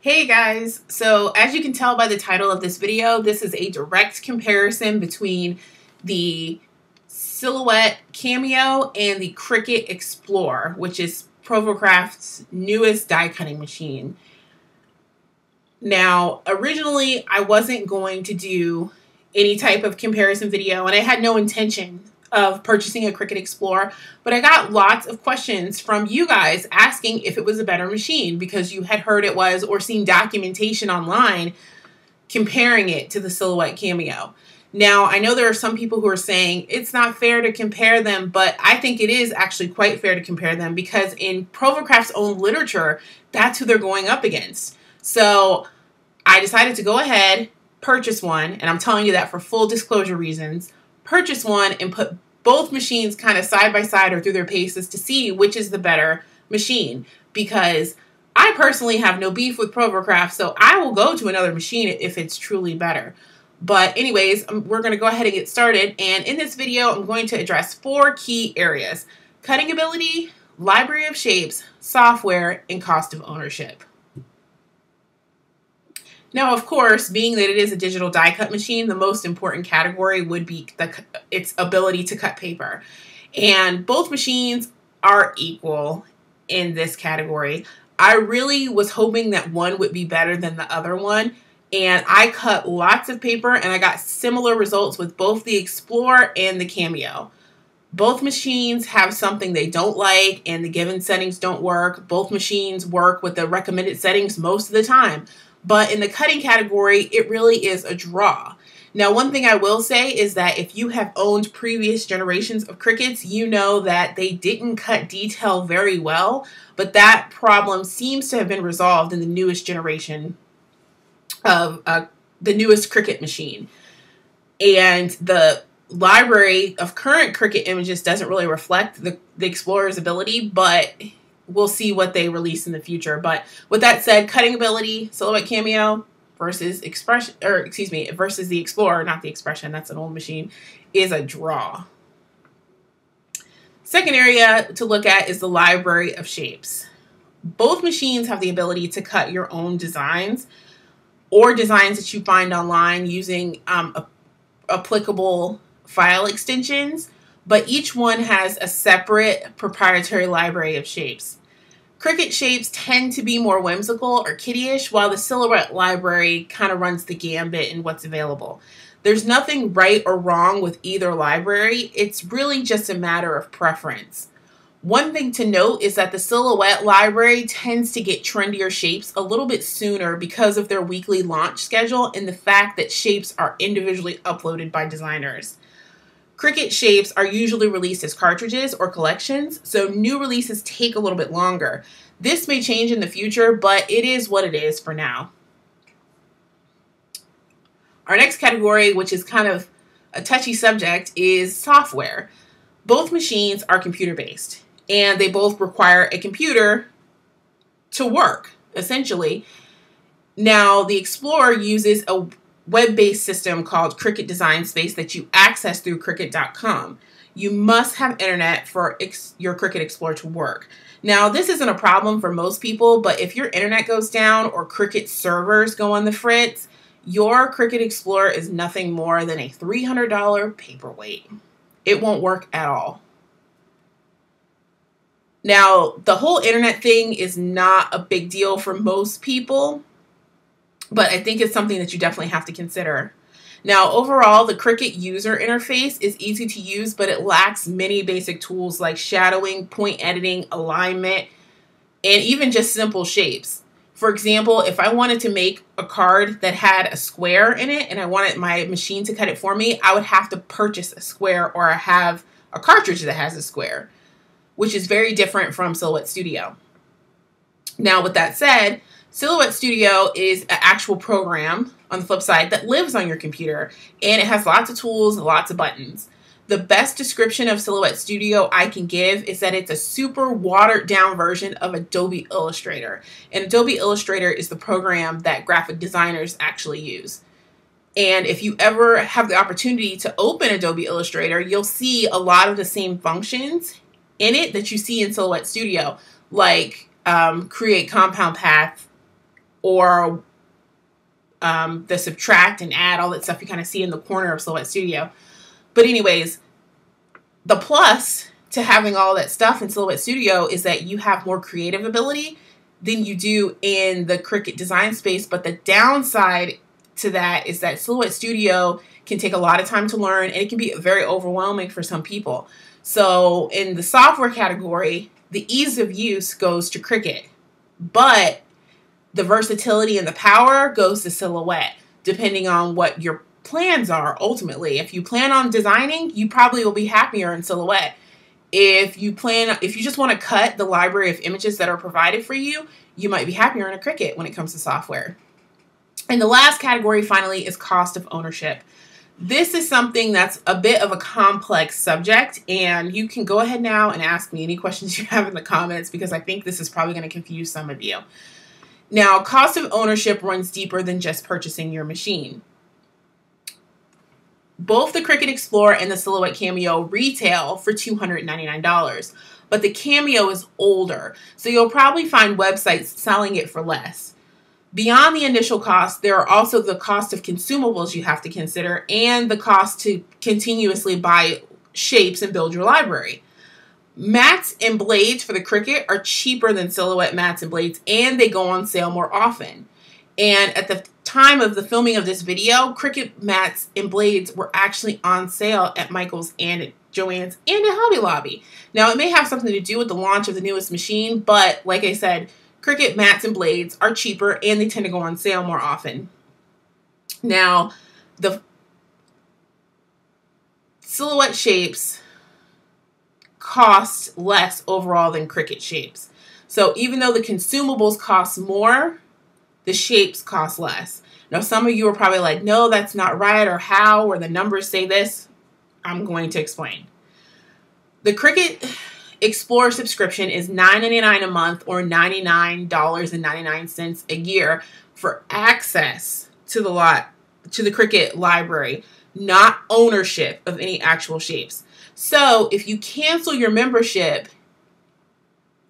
Hey guys, so as you can tell by the title of this video, this is a direct comparison between the Silhouette Cameo and the Cricut Explore, which is Provocraft's newest die cutting machine. Now, originally I wasn't going to do any type of comparison video, and I had no intention of purchasing a Cricut Explore, but I got lots of questions from you guys asking if it was a better machine because you had heard it was or seen documentation online comparing it to the Silhouette Cameo. Now, I know there are some people who are saying it's not fair to compare them, but I think it is actually quite fair to compare them because in Provocraft's own literature, that's who they're going up against. So I decided to go ahead, purchase one, and I'm telling you that for full disclosure reasons, purchase one and put both machines kind of side by side or through their paces to see which is the better machine, because I personally have no beef with Provocraft, so I will go to another machine if it's truly better. But anyways, we're going to go ahead and get started, and in this video I'm going to address 4 key areas: cutting ability, library of shapes, software, and cost of ownership. Now, of course, being that it is a digital die cut machine, the most important category would be its ability to cut paper. And both machines are equal in this category. I really was hoping that one would be better than the other one. And I cut lots of paper and I got similar results with both the Explore and the Cameo. Both machines have something they don't like and the given settings don't work. Both machines work with the recommended settings most of the time. But in the cutting category, it really is a draw. Now, one thing I will say is that if you have owned previous generations of Cricuts, you know that they didn't cut detail very well, but that problem seems to have been resolved in the newest generation of the newest Cricut machine. And the library of current Cricut images doesn't really reflect the Explorer's ability, but we'll see what they release in the future. But with that said, cutting ability, Silhouette Cameo versus versus the Explorer, not the Expression, that's an old machine, is a draw. Second area to look at is the library of shapes. Both machines have the ability to cut your own designs or designs that you find online using applicable file extensions, but each one has a separate proprietary library of shapes. Cricut shapes tend to be more whimsical or kiddie-ish, while the Silhouette library kind of runs the gambit in what's available. There's nothing right or wrong with either library. It's really just a matter of preference. One thing to note is that the Silhouette library tends to get trendier shapes a little bit sooner because of their weekly launch schedule and the fact that shapes are individually uploaded by designers. Cricut shapes are usually released as cartridges or collections, so new releases take a little bit longer. This may change in the future, but it is what it is for now. Our next category, which is kind of a touchy subject, is software. Both machines are computer-based, and they both require a computer to work, essentially. Now, the Explorer uses a web-based system called Cricut Design Space that you access through Cricut.com. You must have internet for your Cricut Explore to work. Now, this isn't a problem for most people, but if your internet goes down or Cricut servers go on the fritz, your Cricut Explorer is nothing more than a $300 paperweight. It won't work at all. Now, the whole internet thing is not a big deal for most people, but I think it's something that you definitely have to consider. Now, overall, the Cricut user interface is easy to use, but it lacks many basic tools like shadowing, point editing, alignment, and even just simple shapes. For example, if I wanted to make a card that had a square in it and I wanted my machine to cut it for me, I would have to purchase a square or have a cartridge that has a square, which is very different from Silhouette Studio. Now, with that said, Silhouette Studio is an actual program, on the flip side, that lives on your computer, and it has lots of tools and lots of buttons. The best description of Silhouette Studio I can give is that it's a super watered down version of Adobe Illustrator. And Adobe Illustrator is the program that graphic designers actually use. And if you ever have the opportunity to open Adobe Illustrator, you'll see a lot of the same functions in it that you see in Silhouette Studio, like create compound path, or the subtract and add, all that stuff you kind of see in the corner of Silhouette Studio. But anyways, the plus to having all that stuff in Silhouette Studio is that you have more creative ability than you do in the Cricut design space. But the downside to that is that Silhouette Studio can take a lot of time to learn, and it can be very overwhelming for some people. So in the software category, the ease of use goes to Cricut, but the versatility and the power goes to Silhouette, depending on what your plans are ultimately. If you plan on designing, you probably will be happier in Silhouette. If you just want to cut the library of images that are provided for you, you might be happier in a Cricut when it comes to software. And the last category finally is cost of ownership. This is something that's a bit of a complex subject, and you can go ahead now and ask me any questions you have in the comments, because I think this is probably going to confuse some of you. Now, cost of ownership runs deeper than just purchasing your machine. Both the Cricut Explore and the Silhouette Cameo retail for $299, but the Cameo is older, so you'll probably find websites selling it for less. Beyond the initial cost, there are also the cost of consumables you have to consider and the cost to continuously buy shapes and build your library. Mats and blades for the Cricut are cheaper than Silhouette mats and blades, and they go on sale more often. And at the time of the filming of this video, Cricut mats and blades were actually on sale at Michael's and at Joann's and at Hobby Lobby. Now, it may have something to do with the launch of the newest machine, but like I said, Cricut mats and blades are cheaper and they tend to go on sale more often. Now, the Silhouette shapes cost less overall than Cricut shapes. So even though the consumables cost more, the shapes cost less. Now, some of you are probably like, no, that's not right, or how, or the numbers say this. I'm going to explain. The Cricut Explore subscription is $9.99 a month or $99.99 a year for access to the Cricut library, not ownership of any actual shapes. So if you cancel your membership,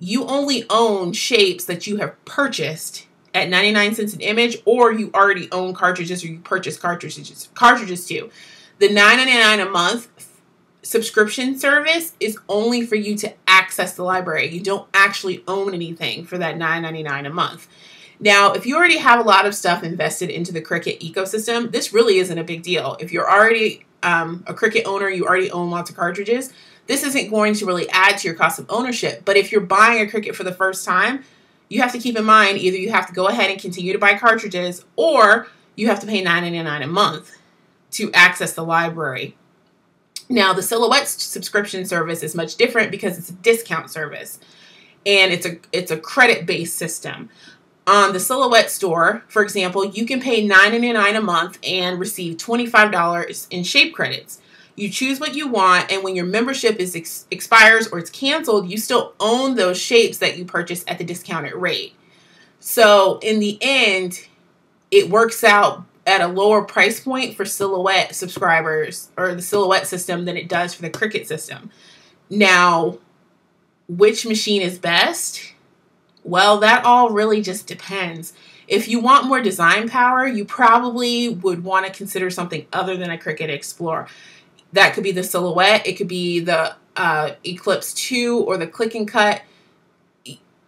you only own shapes that you have purchased at 99 cents an image, or you already own cartridges, or you purchase cartridges too. The $9.99 a month subscription service is only for you to access the library. You don't actually own anything for that $9.99 a month. Now, if you already have a lot of stuff invested into the Cricut ecosystem, this really isn't a big deal. If you're already a Cricut owner, you already own lots of cartridges, this isn't going to really add to your cost of ownership. But if you're buying a Cricut for the first time, you have to keep in mind, either you have to go ahead and continue to buy cartridges, or you have to pay $9.99 a month to access the library. Now, the Silhouette subscription service is much different because it's a discount service, and it's a credit-based system. On the Silhouette store, for example, you can pay $9.99 a month and receive $25 in shape credits. You choose what you want, and when your membership expires or it's canceled, you still own those shapes that you purchased at the discounted rate. So in the end, it works out at a lower price point for Silhouette subscribers, or the Silhouette system, than it does for the Cricut system. Now, which machine is best? Well, that all really just depends. If you want more design power, you probably would want to consider something other than a Cricut Explore. That could be the Silhouette, it could be the Eclipse 2 or the Click and Cut.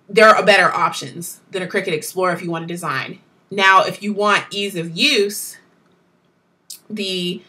There are better options than a Cricut Explore if you want to design. Now, if you want ease of use, the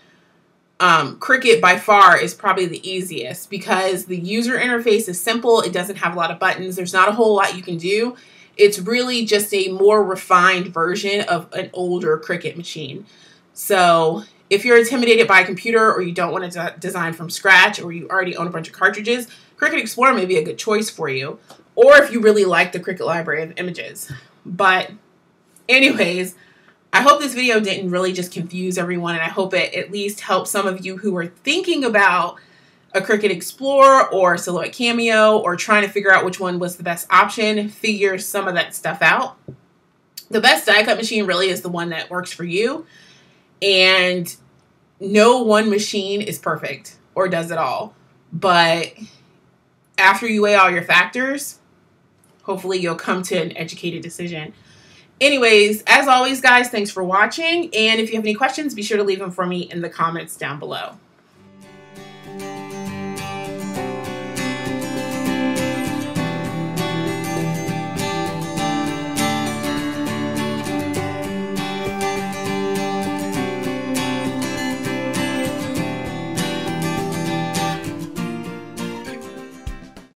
Cricut by far is probably the easiest because the user interface is simple. It doesn't have a lot of buttons. There's not a whole lot you can do. It's really just a more refined version of an older Cricut machine. So if you're intimidated by a computer, or you don't want to design from scratch, or you already own a bunch of cartridges, Cricut Explore may be a good choice for you. Or if you really like the Cricut library of images. But anyways, I hope this video didn't really just confuse everyone, and I hope it at least helped some of you who are thinking about a Cricut Explore or Silhouette Cameo, or trying to figure out which one was the best option, figure some of that stuff out. The best die cut machine really is the one that works for you, and no one machine is perfect or does it all. But after you weigh all your factors, hopefully you'll come to an educated decision. Anyways, as always, guys, thanks for watching. And if you have any questions, be sure to leave them for me in the comments down below.